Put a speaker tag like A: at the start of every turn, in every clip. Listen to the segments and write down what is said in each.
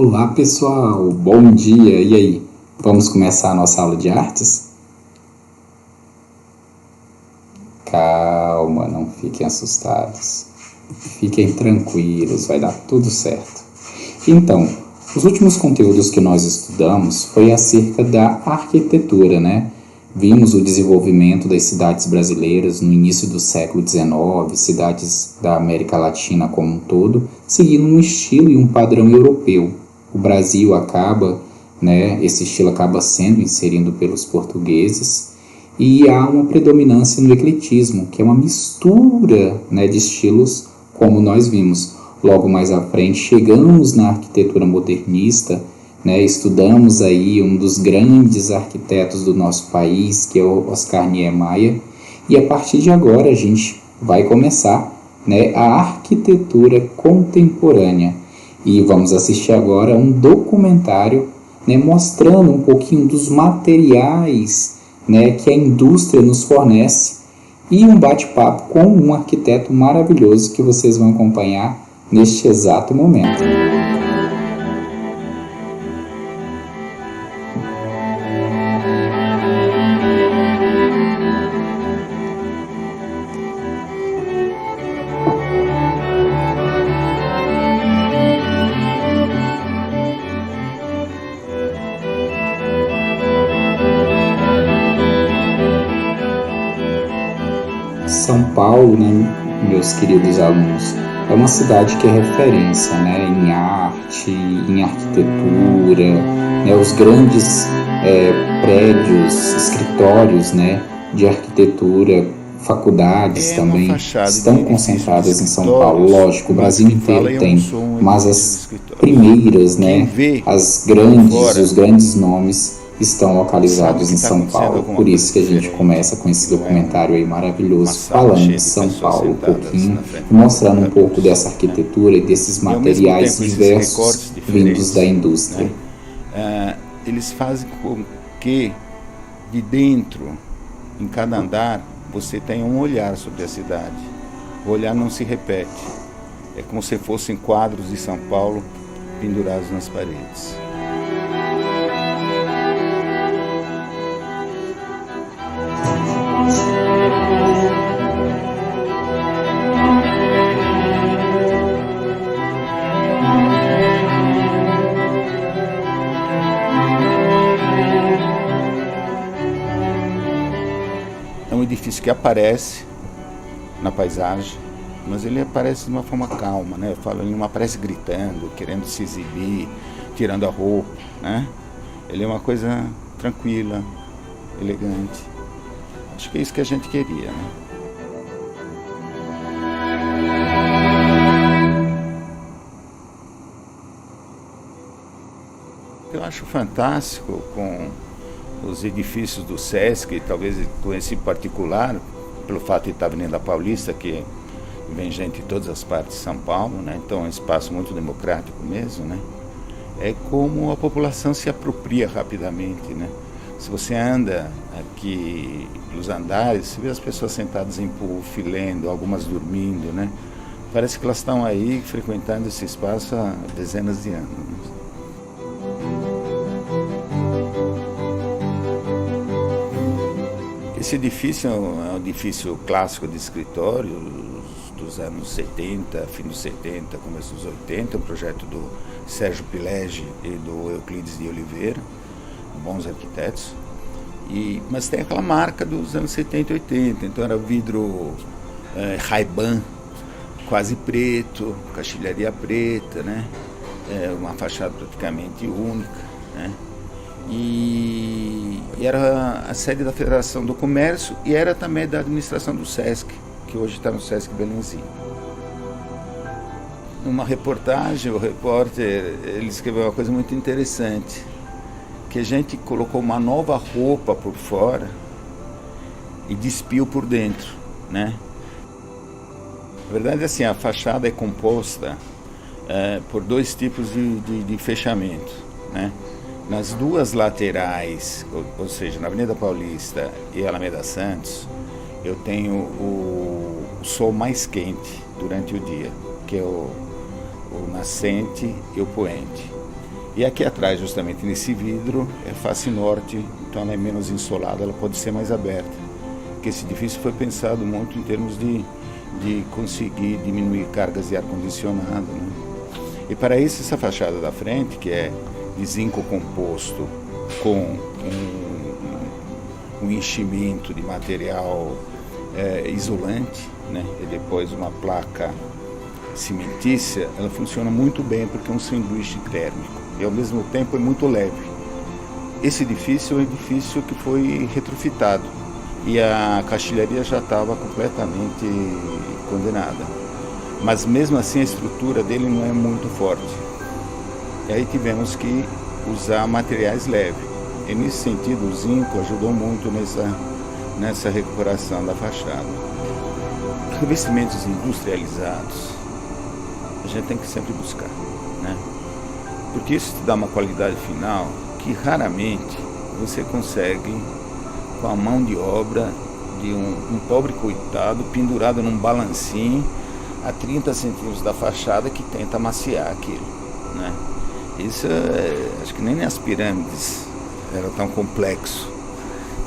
A: Olá pessoal, bom dia, e aí? Vamos começar a nossa aula de artes? Calma, não fiquem assustados, fiquem tranquilos, vai dar tudo certo. Então, os últimos conteúdos que nós estudamos foi acerca da arquitetura, né? Vimos o desenvolvimento das cidades brasileiras no início do século XIX, cidades da América Latina como um todo, seguindo um estilo e um padrão europeu. O Brasil esse estilo acaba sendo inserido pelos portugueses e há uma predominância no ecletismo, que é uma mistura, de estilos, como nós vimos. Logo mais à frente, chegamos na arquitetura modernista, estudamos aí um dos grandes arquitetos do nosso país, que é o Oscar Niemeyer, e a partir de agora a gente vai começar a arquitetura contemporânea. E vamos assistir agora um documentário mostrando um pouquinho dos materiais que a indústria nos fornece e um bate-papo com um arquiteto maravilhoso que vocês vão acompanhar neste exato momento. São Paulo, meus queridos alunos, é uma cidade que é referência em arte, em arquitetura, os grandes prédios, escritórios de arquitetura, faculdades também estão concentradas em São Paulo. Lógico, o Brasil inteiro tem, mas as primeiras, os grandes nomes estão localizados em São Paulo. Por isso que a gente começa com esse documentário aí maravilhoso, falando de São Paulo um pouquinho, mostrando um pouco dessa arquitetura e desses materiais diversos vindos da indústria.
B: Eles fazem com que de dentro, em cada andar, você tenha um olhar sobre a cidade. O olhar não se repete. É como se fossem quadros de São Paulo pendurados nas paredes. É um edifício que aparece na paisagem, mas ele aparece de uma forma calma, Eu falo, ele não aparece gritando, querendo se exibir, tirando a roupa, Ele é uma coisa tranquila, elegante. Acho que é isso que a gente queria, Eu acho fantástico com os edifícios do Sesc, talvez com esse particular, pelo fato de estar na Avenida Paulista, que vem gente de todas as partes de São Paulo, Então é um espaço muito democrático mesmo, É como a população se apropria rapidamente, Se você anda aqui pelos andares, você vê as pessoas sentadas em puff, lendo, algumas dormindo, Parece que elas estão aí frequentando esse espaço há dezenas de anos. Esse edifício é um edifício clássico de escritório dos anos 70, fim dos 70, começo dos 80, um projeto do Sérgio Pilege e do Euclides de Oliveira, bons arquitetos, mas tem aquela marca dos anos 70 e 80, então era vidro Ray-Ban, quase preto, caixilharia preta, uma fachada praticamente única, E era a sede da Federação do Comércio e era também da administração do Sesc, que hoje está no Sesc Belenzinho. Numa reportagem, o repórter ele escreveu uma coisa muito interessante, que a gente colocou uma nova roupa por fora e despiu por dentro, Na verdade, assim, a fachada é composta por dois tipos de fechamento, Nas duas laterais, ou seja, na Avenida Paulista e Alameda Santos, eu tenho o sol mais quente durante o dia, que é o nascente e o poente. E aqui atrás, justamente nesse vidro, é face norte, então ela é menos insolada, ela pode ser mais aberta. Porque esse edifício foi pensado muito em termos de conseguir diminuir cargas de ar-condicionado, né? E para isso, essa fachada da frente, que é de zinco composto com um enchimento de material isolante, né? E depois uma placa cimentícia, ela funciona muito bem porque é um sanduíche térmico e ao mesmo tempo é muito leve. Esse edifício é um edifício que foi retrofitado e a caixilharia já estava completamente condenada, mas mesmo assim a estrutura dele não é muito forte. E aí tivemos que usar materiais leves, e nesse sentido o zinco ajudou muito nessa recuperação da fachada. Revestimentos industrializados a gente tem que sempre buscar, né? Porque isso te dá uma qualidade final que raramente você consegue com a mão de obra de um pobre coitado pendurado num balancinho a 30 centímetros da fachada que tenta amaciar aquilo, né? Isso acho que nem nas pirâmides era tão complexo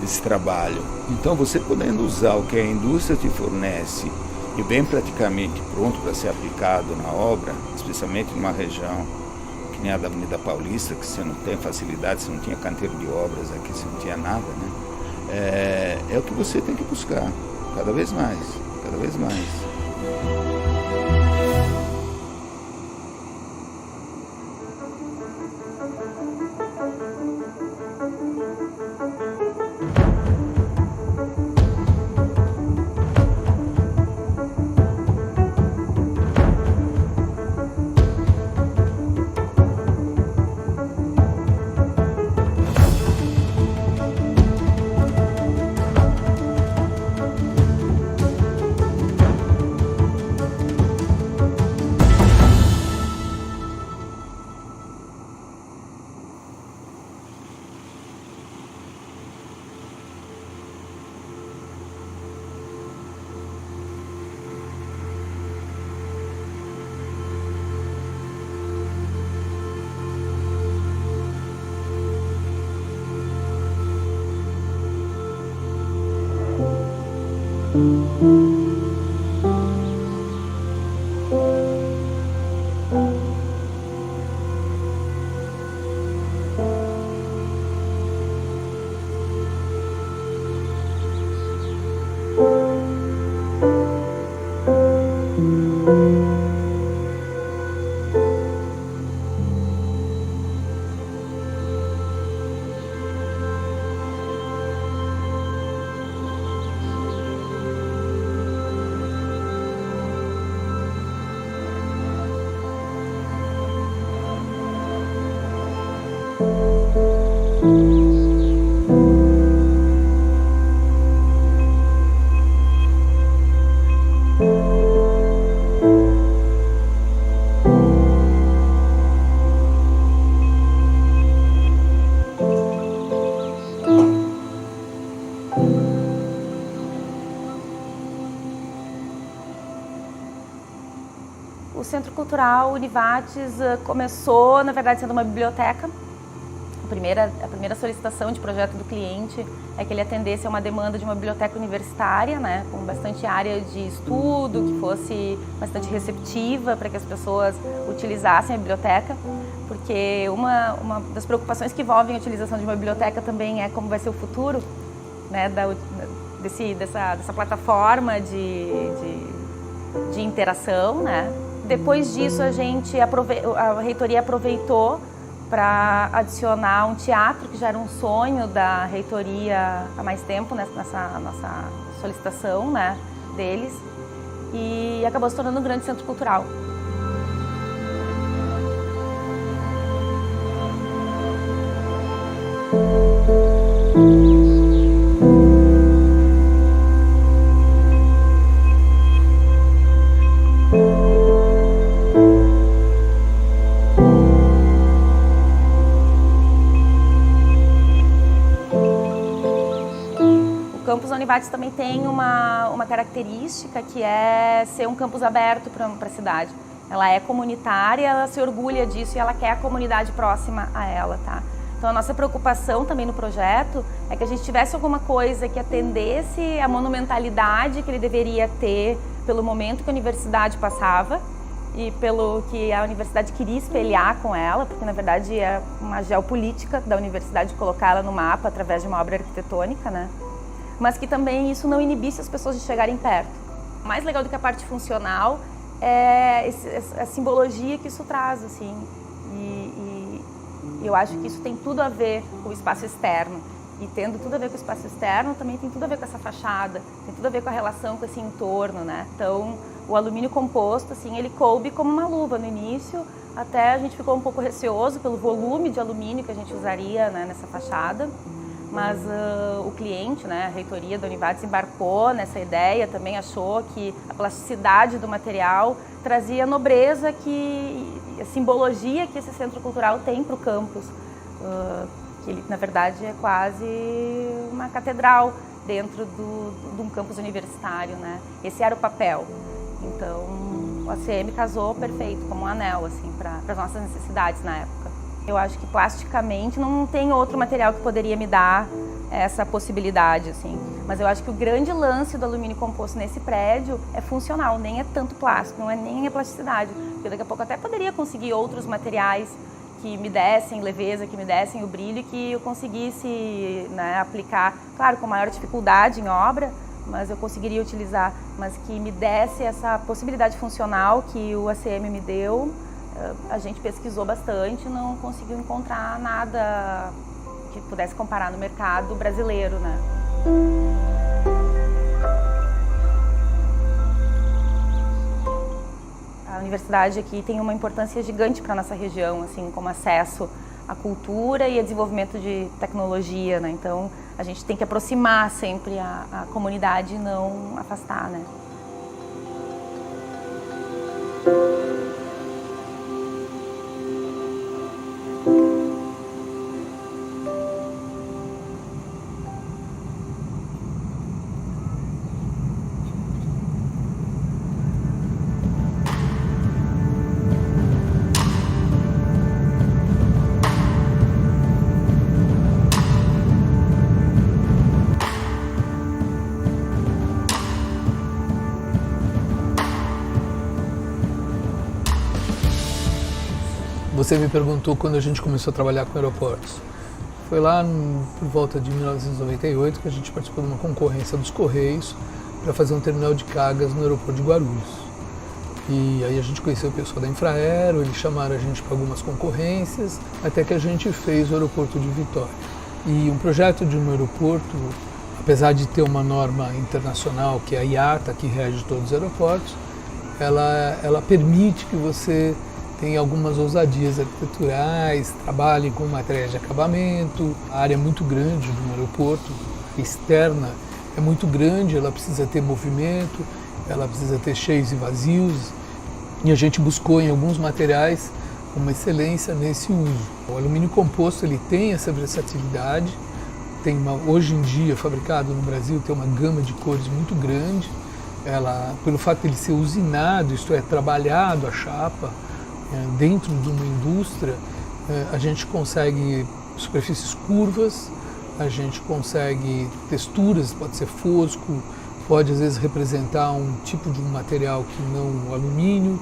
B: esse trabalho. Então você podendo usar o que a indústria te fornece e bem praticamente pronto para ser aplicado na obra, especialmente numa região que nem a da Avenida Paulista, que você não tem facilidade, você não tinha canteiro de obras aqui, você não tinha nada, né? É o que você tem que buscar, cada vez mais, cada vez mais.
C: O Centro Cultural Univates começou, na verdade, sendo uma biblioteca. A primeira solicitação de projeto do cliente é que ele atendesse a uma demanda de uma biblioteca universitária, né, com bastante área de estudo, que fosse bastante receptiva para que as pessoas utilizassem a biblioteca, porque uma das preocupações que envolvem a utilização de uma biblioteca também é como vai ser o futuro, né, dessa plataforma de interação, né. Depois disso, a reitoria aproveitou para adicionar um teatro, que já era um sonho da reitoria há mais tempo, nessa nossa solicitação, né, deles, e acabou se tornando um grande centro cultural. O campus Univates também tem uma característica que é ser um campus aberto para a cidade. Ela é comunitária, ela se orgulha disso e ela quer a comunidade próxima a ela, tá? Então a nossa preocupação também no projeto é que a gente tivesse alguma coisa que atendesse a monumentalidade que ele deveria ter pelo momento que a universidade passava e pelo que a universidade queria espelhar com ela, porque na verdade é uma geopolítica da universidade colocar ela no mapa através de uma obra arquitetônica, né? Mas que também isso não inibisse as pessoas de chegarem perto. Mais legal do que a parte funcional é a simbologia que isso traz, assim, e eu acho que isso tem tudo a ver com o espaço externo. E tendo tudo a ver com o espaço externo, também tem tudo a ver com essa fachada, tem tudo a ver com a relação com esse entorno, né? Então, o alumínio composto, assim, ele coube como uma luva no início, até a gente ficou um pouco receoso pelo volume de alumínio que a gente usaria, né, nessa fachada. Mas o cliente, né, a reitoria da Univates embarcou nessa ideia, também achou que a plasticidade do material trazia a nobreza, a simbologia que esse centro cultural tem para o campus, que ele, na verdade, é quase uma catedral dentro de um campus universitário, né? Esse era o papel. Então, o ACM casou perfeito, como um anel, assim, para as nossas necessidades na época. Eu acho que plasticamente não tem outro material que poderia me dar essa possibilidade, assim. Mas eu acho que o grande lance do alumínio composto nesse prédio é funcional, nem é tanto plástico, não é nem a plasticidade. Porque daqui a pouco eu até poderia conseguir outros materiais que me dessem leveza, que me dessem o brilho e que eu conseguisse, né, aplicar, claro, com maior dificuldade em obra, mas eu conseguiria utilizar, mas que me desse essa possibilidade funcional que o ACM me deu. A gente pesquisou bastante, não conseguiu encontrar nada que pudesse comparar no mercado brasileiro, né? A universidade aqui tem uma importância gigante para a nossa região, assim, como acesso à cultura e a desenvolvimento de tecnologia, né? Então, a gente tem que aproximar sempre a comunidade e não afastar, né?
D: Você me perguntou quando a gente começou a trabalhar com aeroportos. Foi lá por volta de 1998 que a gente participou de uma concorrência dos Correios para fazer um terminal de cargas no aeroporto de Guarulhos. E aí a gente conheceu o pessoal da Infraero, eles chamaram a gente para algumas concorrências, até que a gente fez o aeroporto de Vitória. E um projeto de um aeroporto, apesar de ter uma norma internacional, que é a IATA, que rege todos os aeroportos, ela permite que você tem algumas ousadias arquiteturais, trabalhem com materiais de acabamento. A área é muito grande do aeroporto, externa é muito grande, ela precisa ter movimento, ela precisa ter cheios e vazios. E a gente buscou em alguns materiais uma excelência nesse uso. O alumínio composto ele tem essa versatilidade, hoje em dia fabricado no Brasil tem uma gama de cores muito grande. Pelo fato de ele ser usinado, isto é, trabalhado a chapa, dentro de uma indústria, a gente consegue superfícies curvas, a gente consegue texturas, pode ser fosco, pode às vezes representar um tipo de um material que não o alumínio,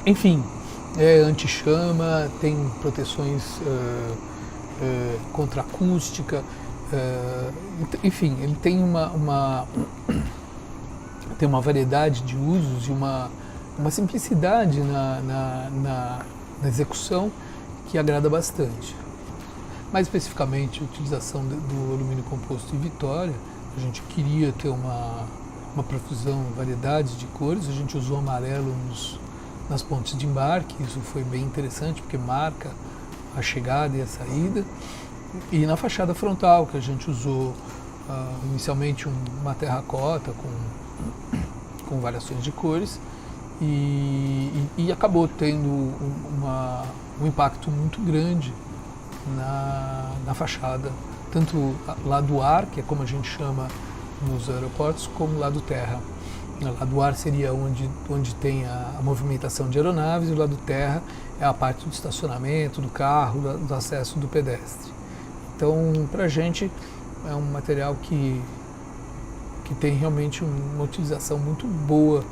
D: enfim, é anti-chama, tem proteções contra acústica, enfim, ele tem uma variedade de usos e uma simplicidade na execução que agrada bastante. Mais especificamente, a utilização do alumínio composto em Vitória, a gente queria ter uma profusão, variedade de cores, a gente usou amarelo nas pontes de embarque, isso foi bem interessante porque marca a chegada e a saída. E na fachada frontal, que a gente usou inicialmente uma terracota com variações de cores, e acabou tendo um impacto muito grande na fachada, tanto lá do ar, que é como a gente chama nos aeroportos, como lá do terra. O lado ar seria onde tem a movimentação de aeronaves, e o lado terra é a parte do estacionamento, do carro, do acesso do pedestre. Então, para a gente, é um material que tem realmente uma utilização muito boa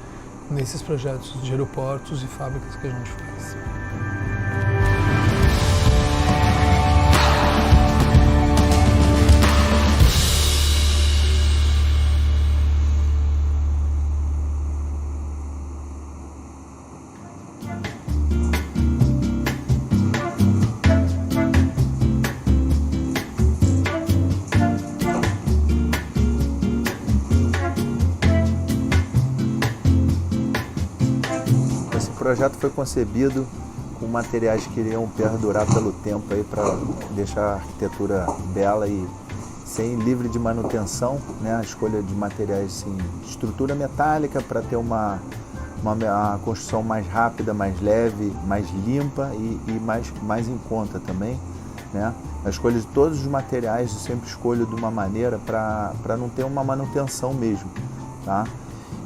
D: nesses projetos de aeroportos e fábricas que a gente faz.
E: O projeto foi concebido com materiais que iriam perdurar pelo tempo para deixar a arquitetura bela e livre de manutenção, né? A escolha de materiais, assim, estrutura metálica para ter uma construção mais rápida, mais leve, mais limpa e mais em conta também, né? A escolha de todos os materiais eu sempre escolho de uma maneira para não ter uma manutenção mesmo, tá?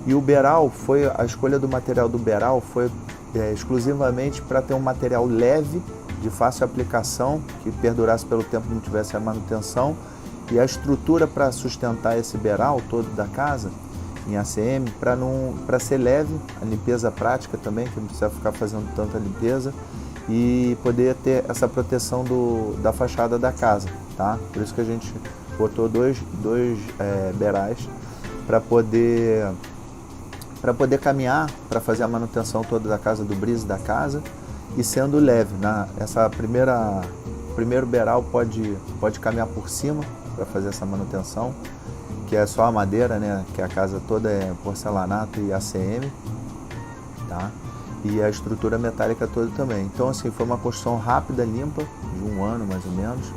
E: E o Beral a escolha do material do Beral foi exclusivamente para ter um material leve, de fácil aplicação, que perdurasse pelo tempo e não tivesse a manutenção. E a estrutura para sustentar esse Beral todo da casa, em ACM, para ser leve, a limpeza prática também, que não precisa ficar fazendo tanta limpeza, e poder ter essa proteção da fachada da casa, tá? Por isso que a gente botou dois Berais para poder caminhar, para fazer a manutenção toda da casa, do brise da casa, e sendo leve. Primeiro Beral pode caminhar por cima para fazer essa manutenção, que é só a madeira, né? Que a casa toda é porcelanato e ACM, tá? E a estrutura metálica toda também. Então, assim, foi uma construção rápida, limpa, de 1 ano mais ou menos,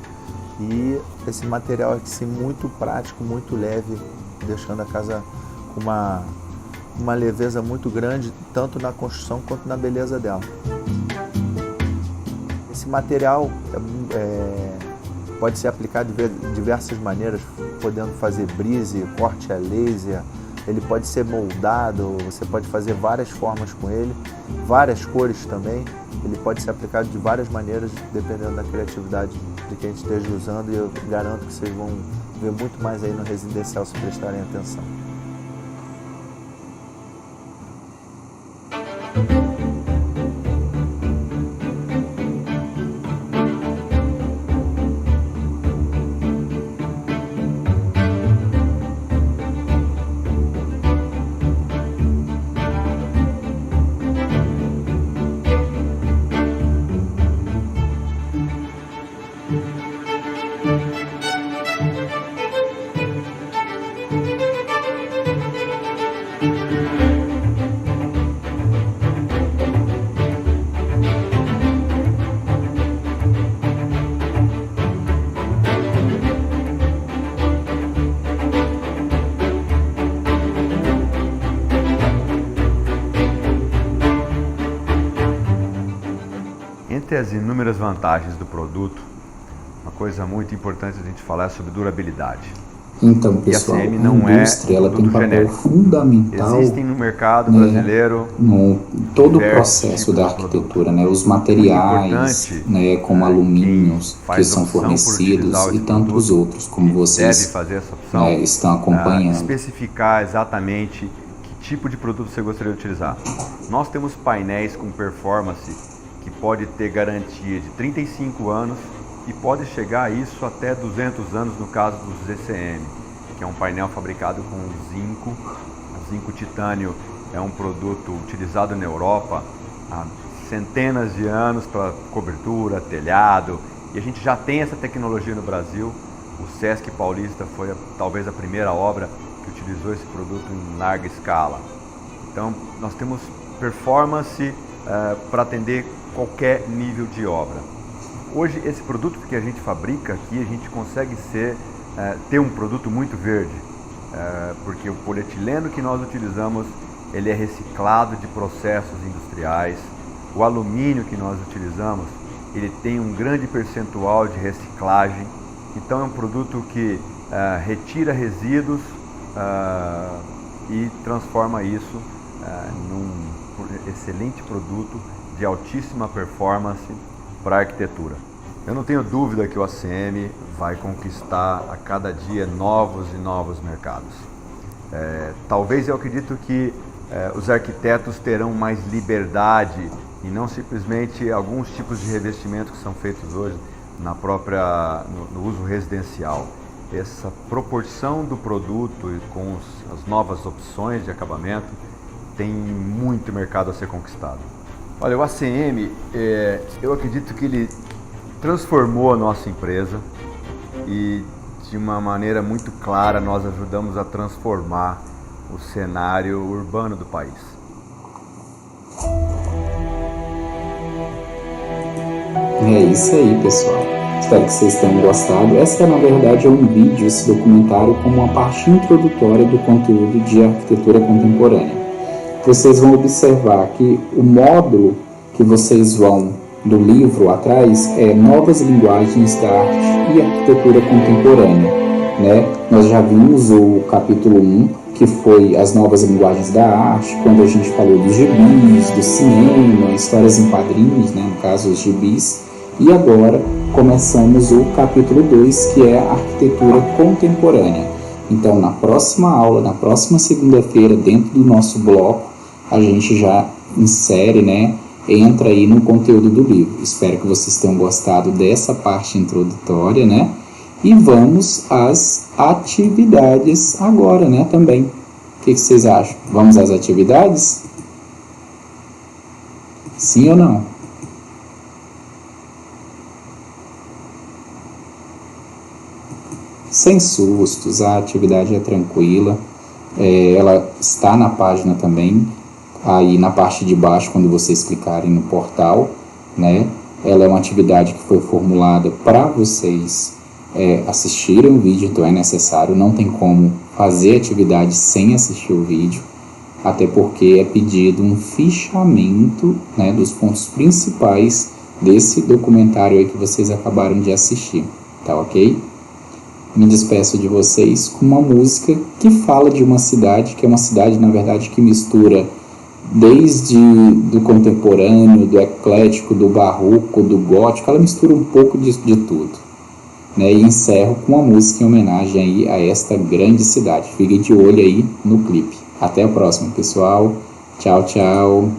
E: e esse material aqui, assim, muito prático, muito leve, deixando a casa com uma leveza muito grande, tanto na construção quanto na beleza dela. Esse material pode ser aplicado de diversas maneiras, podendo fazer brise, corte a laser, ele pode ser moldado, você pode fazer várias formas com ele, várias cores também, ele pode ser aplicado de várias maneiras, dependendo da criatividade de quem esteja usando, e eu garanto que vocês vão ver muito mais aí no residencial se prestarem atenção.
F: Entre as inúmeras vantagens do produto, uma coisa muito importante a gente falar é sobre durabilidade.
A: Então, pessoal, a indústria ela tem um papel fundamental.
F: Existem no mercado brasileiro
A: no todo o processo da arquitetura, né? Os materiais, né, como alumínios que são fornecidos e tantos outros, como vocês estão acompanhando.
F: Especificar exatamente que tipo de produto você gostaria de utilizar. Nós temos painéis com performance que pode ter garantia de 35 anos e pode chegar a isso até 200 anos no caso do ZCM, que é um painel fabricado com zinco. O zinco titânio é um produto utilizado na Europa há centenas de anos para cobertura, telhado, e a gente já tem essa tecnologia no Brasil. O Sesc Paulista foi talvez a primeira obra que utilizou esse produto em larga escala. Então nós temos performance para atender qualquer nível de obra. Hoje esse produto que a gente fabrica aqui, a gente consegue ter um produto muito verde, porque o polietileno que nós utilizamos, ele é reciclado de processos industriais. O alumínio que nós utilizamos, ele tem um grande percentual de reciclagem. Então é um produto que retira resíduos e transforma isso num excelente produto de altíssima performance para a arquitetura. Eu não tenho dúvida que o ACM vai conquistar a cada dia novos e novos mercados. Talvez eu acredito que os arquitetos terão mais liberdade e não simplesmente alguns tipos de revestimento que são feitos hoje no uso residencial. Essa proporção do produto e com as novas opções de acabamento tem muito mercado a ser conquistado. Olha, o ACM, eu acredito que ele transformou a nossa empresa e de uma maneira muito clara nós ajudamos a transformar o cenário urbano do país.
A: É isso aí, pessoal. Espero que vocês tenham gostado. Essa, na verdade, é um vídeo, esse documentário, como uma parte introdutória do conteúdo de arquitetura contemporânea. Vocês vão observar que o módulo que vocês vão do livro atrás é Novas Linguagens da Arte e Arquitetura Contemporânea, né? Nós já vimos o capítulo 1, que foi as novas linguagens da arte, quando a gente falou dos gibis, do cinema, histórias em quadrinhos, né? No caso os gibis, e agora começamos o capítulo 2, que é a arquitetura contemporânea. Então, na próxima aula, na próxima segunda-feira, dentro do nosso bloco, a gente já insere, né, entra aí no conteúdo do livro. Espero que vocês tenham gostado dessa parte introdutória, né? E vamos às atividades agora, né, também. O que vocês acham? Vamos às atividades? Sim ou não? Sem sustos, a atividade é tranquila, ela está na página também, aí na parte de baixo, quando vocês clicarem no portal, né? Ela é uma atividade que foi formulada para vocês assistirem o vídeo, então é necessário, não tem como fazer atividade sem assistir o vídeo, até porque é pedido um fichamento, né, dos pontos principais desse documentário aí que vocês acabaram de assistir, tá ok? Me despeço de vocês com uma música que fala de uma cidade, que é uma cidade, na verdade, que mistura desde do contemporâneo, do eclético, do barroco, do gótico, ela mistura um pouco de tudo, né? E encerro com uma música em homenagem aí a esta grande cidade. Fiquem de olho aí no clipe. Até a próxima, pessoal. Tchau, tchau.